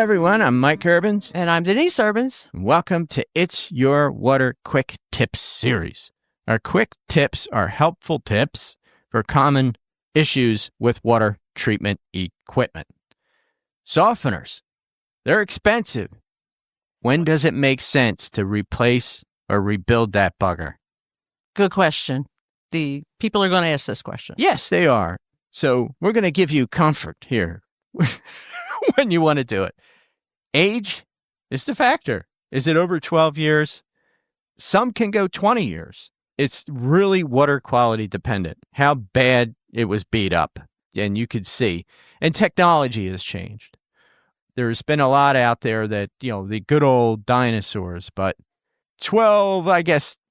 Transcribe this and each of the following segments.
everyone. I'm Mike Urbans. And I'm Denise Urbans. Welcome to It's Your Water Quick Tips series. Our quick tips are helpful tips for common issues with water treatment equipment. Softeners, they're expensive. When does it make sense to replace or rebuild that bugger? Good question. The people are going to ask this question. Yes, they are. So we're going to give you comfort here when you want to do it. Age is the factor. Is it over 12 years? Some can go 20 years. It's really water quality dependent, how bad it was beat up. And you could see. And technology has changed. There's been a lot out there that, the good old dinosaurs, but 12,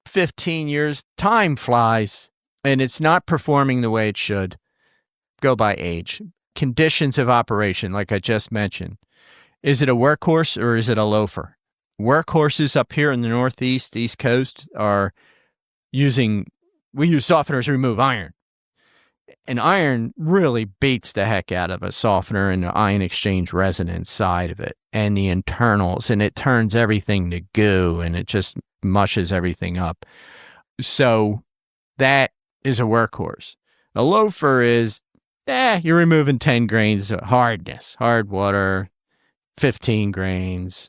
15 years, time flies, and it's not performing the way it should. Go by age. Conditions of operation, like I just mentioned. Is it a workhorse or is it a loafer? Workhorses up here in the Northeast, East Coast we use softeners to remove iron. And iron really beats the heck out of a softener and the ion exchange resin inside of it and the internals, and it turns everything to goo and it just mushes everything up. So that is a workhorse. A loafer is, you're removing 10 grains of hardness, hard water, 15 grains,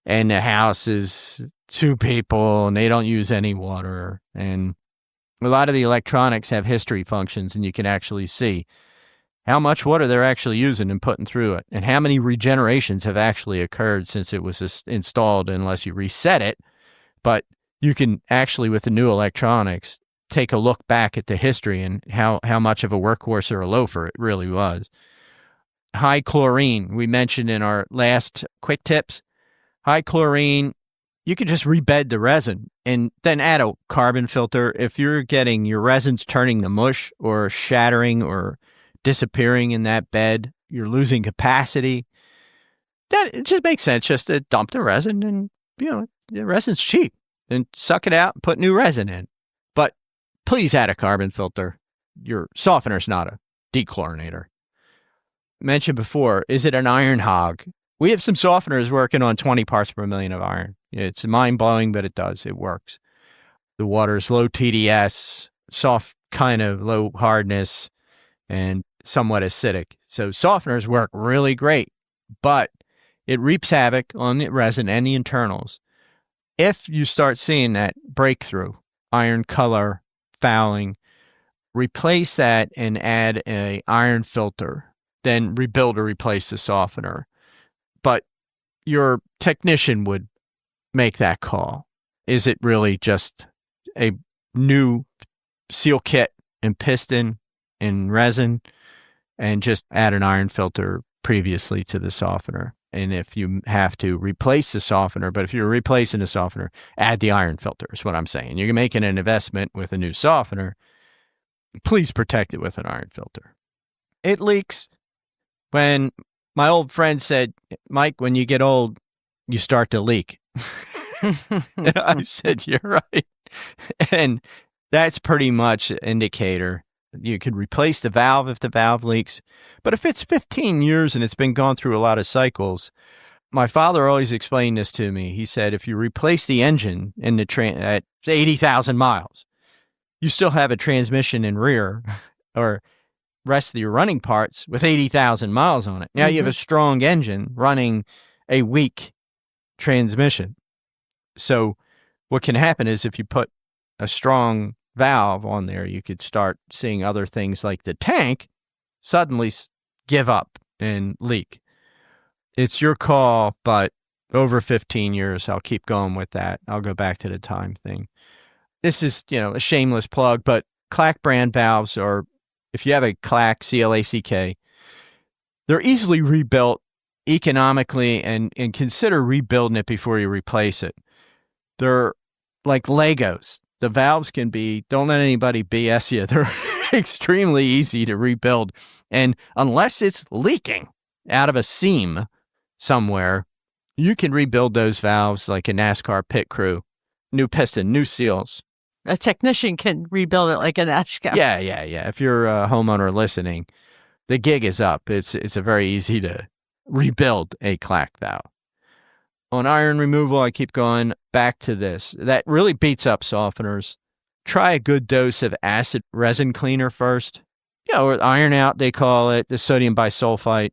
and the house is 2 people and they don't use any water. And a lot of the electronics have history functions, and you can actually see how much water they're actually using and putting through it, and how many regenerations have actually occurred since it was installed, unless you reset it. But you can actually, with the new electronics, take a look back at the history and how much of a workhorse or a loafer it really was. High chlorine, we mentioned in our last quick tips. High chlorine, you can just rebed the resin and then add a carbon filter. If you're getting your resins turning to mush or shattering or disappearing in that bed, you're losing capacity. It just makes sense just to dump the resin, and the resin's cheap, and suck it out and put new resin in. But please add a carbon filter. Your softener's not a dechlorinator. Mentioned before, is it an iron hog? We have some softeners working on 20 parts per million of iron. It's mind-blowing, but it does. It works. The water's low TDS, soft kind of low hardness, and somewhat acidic. So softeners work really great, but it reaps havoc on the resin and the internals. If you start seeing that breakthrough, iron color, fouling, replace that and add an iron filter, then rebuild or replace the softener. But your technician would make that call. Is it really just a new seal kit and piston and resin, and just add an iron filter previously to the softener? And if you have to replace the softener, but if you're replacing the softener, add the iron filter is what I'm saying. You're making an investment with a new softener. Please protect it with an iron filter. It leaks. When my old friend said, Mike, when you get old, you start to leak. I said, you're right. And that's pretty much an indicator. You could replace the valve if the valve leaks. But if it's 15 years and it's been gone through a lot of cycles, my father always explained this to me. He said, if you replace the engine in the at 80,000 miles, you still have a transmission and rear or rest of your running parts with 80,000 miles on it. Now you have a strong engine running a weak transmission. So what can happen is if you put a strong valve on there, you could start seeing other things like the tank suddenly give up and leak. It's your call, but over 15 years, I'll keep going with that. I'll go back to the time thing. This is, a shameless plug, but Clack brand valves are, if you have a Clack, C-L-A-C-K, they're easily rebuilt economically, and consider rebuilding it before you replace it. They're like Legos. The valves can be, don't let anybody BS you. They're extremely easy to rebuild. And unless it's leaking out of a seam somewhere, you can rebuild those valves like a NASCAR pit crew. New piston, new seals. A technician can rebuild it like an NASCAR. Yeah. If you're a homeowner listening, the gig is up. It's a very easy to rebuild a clack valve. On iron removal, I keep going back to this. That really beats up softeners. Try a good dose of acid resin cleaner first. Or iron out, they call it, the sodium bisulfite,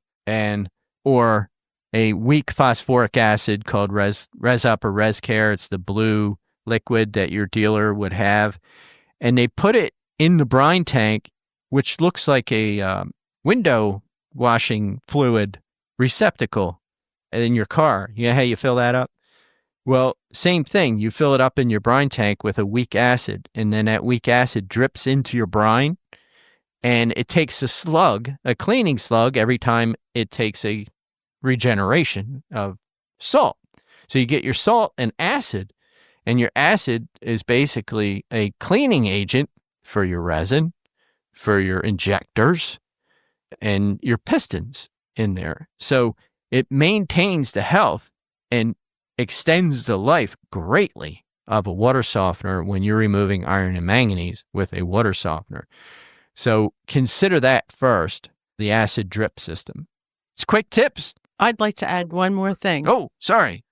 or a weak phosphoric acid called Res-Up or Res-Care. It's the blue liquid that your dealer would have. And they put it in the brine tank, which looks like a window washing fluid receptacle in your car. You know how you fill that up? Well, same thing. You fill it up in your brine tank with a weak acid, and then that weak acid drips into your brine, and it takes a cleaning slug, every time it takes a regeneration of salt. So you get your salt and acid, and your acid is basically a cleaning agent for your resin, for your injectors, and your pistons in there. So it maintains the health and extends the life greatly of a water softener when you're removing iron and manganese with a water softener. So consider that first, the acid drip system. It's quick tips. I'd like to add one more thing. Oh, sorry.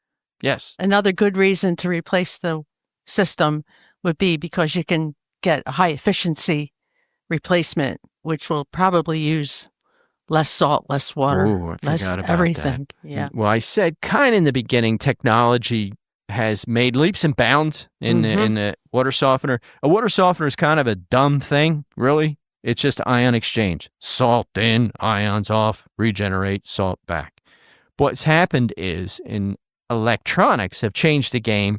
Yes. Another good reason to replace the system would be because you can get a high efficiency replacement, which will probably use less salt, less water, Ooh, I less forgot about everything. that. Yeah. Well, I said kind of in the beginning, technology has made leaps and bounds in the water softener. A water softener is kind of a dumb thing, really. It's just ion exchange. Salt in, ions off, regenerate, salt back. What's happened is in electronics have changed the game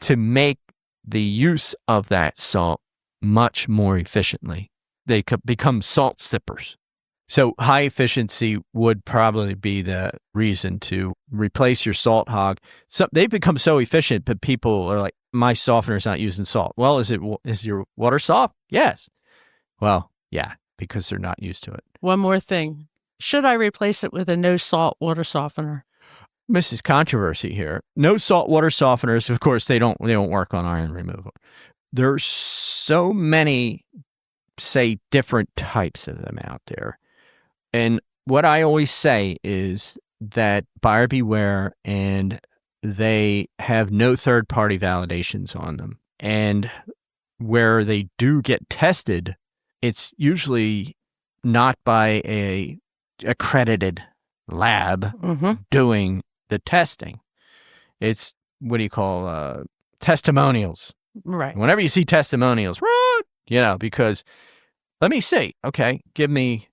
to make the use of that salt much more efficiently. They could become salt sippers. So high efficiency would probably be the reason to replace your salt hog. So they've become so efficient, but people are like, my softener's not using salt. Well, is your water soft? Yes. Well, yeah, because they're not used to it. One more thing. Should I replace it with a no salt water softener? Mrs. Controversy here. No salt water softeners, of course, they don't work on iron removal. There's so many, say, different types of them out there. And what I always say is that buyer beware, and they have no third-party validations on them. And where they do get tested, it's usually not by a accredited lab doing the testing. It's what do you call testimonials? Right. Whenever you see testimonials, run, because let me see. Okay, give me,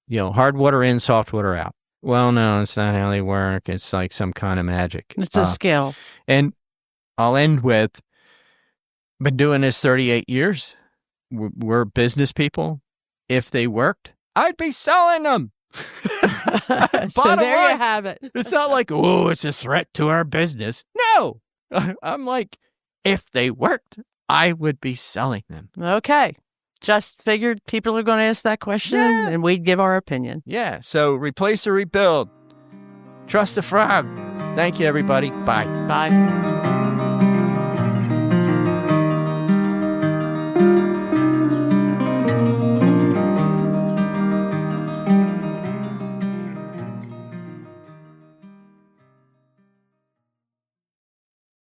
hard water in, soft water out. Well, no, it's not how they work. It's like some kind of magic. It's a scale. And I'll end with, been doing this 38 years. We're business people. If they worked, I'd be selling them. So there you have it. It's not like, oh, it's a threat to our business. No, I'm like, if they worked, I would be selling them. Okay. Just figured people are going to ask that question and we'd give our opinion. Yeah. So replace or rebuild. Trust the frog. Thank you, everybody. Bye. Bye.